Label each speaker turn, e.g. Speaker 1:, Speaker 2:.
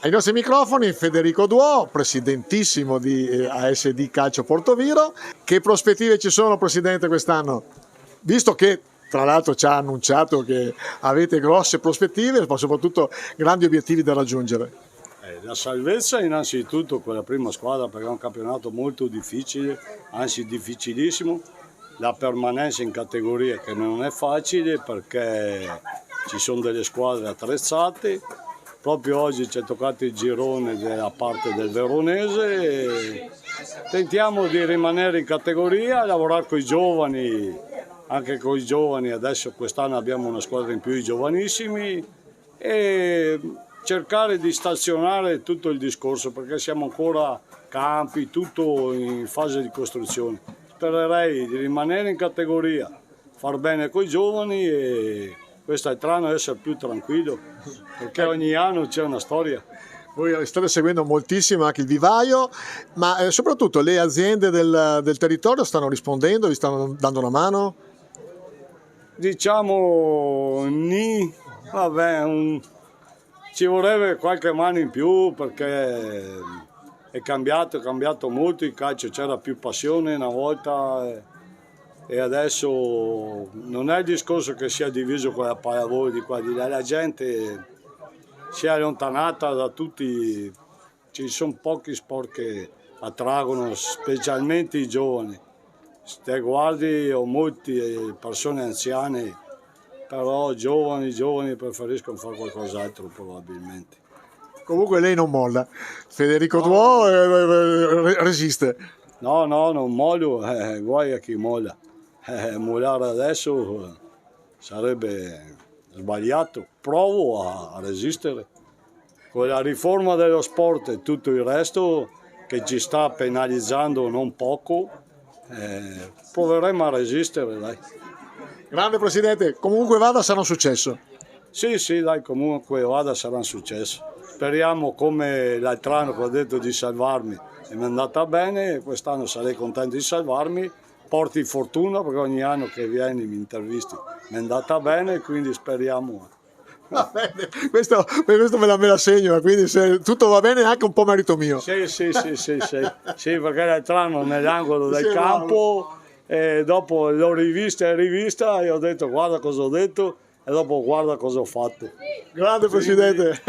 Speaker 1: Ai nostri microfoni Federico Duò, presidentissimo di ASD Calcio Portoviro. Che prospettive ci sono, Presidente, quest'anno? Visto che tra l'altro ci ha annunciato che avete grosse prospettive, ma soprattutto grandi obiettivi da raggiungere.
Speaker 2: La salvezza innanzitutto con la prima squadra, perché è un campionato molto difficile, anzi difficilissimo. La permanenza in categoria che non è facile perché ci sono delle squadre attrezzate. Proprio oggi ci è toccato il girone della parte del Veronese e tentiamo di rimanere in categoria, lavorare con i giovani, anche con i giovani. Adesso quest'anno abbiamo una squadra in più, i giovanissimi, e cercare di stazionare tutto il discorso perché siamo ancora campi, tutto in fase di costruzione. Spererei di rimanere in categoria, far bene con i giovani e quest'anno essere più tranquillo perché ogni anno c'è una storia.
Speaker 1: Voi state seguendo moltissimo anche il vivaio, ma soprattutto le aziende del territorio stanno rispondendo, vi stanno dando una mano?
Speaker 2: Diciamo vabbè, ci vorrebbe qualche mano in più perché è cambiato molto il calcio, c'era più passione una volta e adesso non è il discorso che sia diviso con la pallavolo di qua di là, la gente si è allontanata da tutti, ci sono pochi sport che attraggono specialmente i giovani. Se guardi ho molte persone anziane, però giovani preferiscono fare qualcos'altro probabilmente.
Speaker 1: Comunque lei non molla, Federico Duò resiste.
Speaker 2: No, non mollo, guai a chi molla. Mollare adesso sarebbe sbagliato, provo a resistere. Con la riforma dello sport e tutto il resto che ci sta penalizzando non poco, proveremo a resistere, dai.
Speaker 1: Grande Presidente, comunque vada sarà un successo.
Speaker 2: Sì, dai, comunque vada sarà un successo. Speriamo come l'altro anno che ho detto di salvarmi e mi è andata bene, quest'anno sarei contento di salvarmi. Porti fortuna perché ogni anno che vieni mi intervisti mi è andata bene, quindi speriamo.
Speaker 1: Va bene, questo me la segno, quindi se tutto va bene è anche un po' merito mio.
Speaker 2: Sì, perché l'altro anno nell'angolo del campo e dopo l'ho rivista e ho detto guarda cosa ho detto e dopo guarda cosa ho fatto.
Speaker 1: Grande Presidente.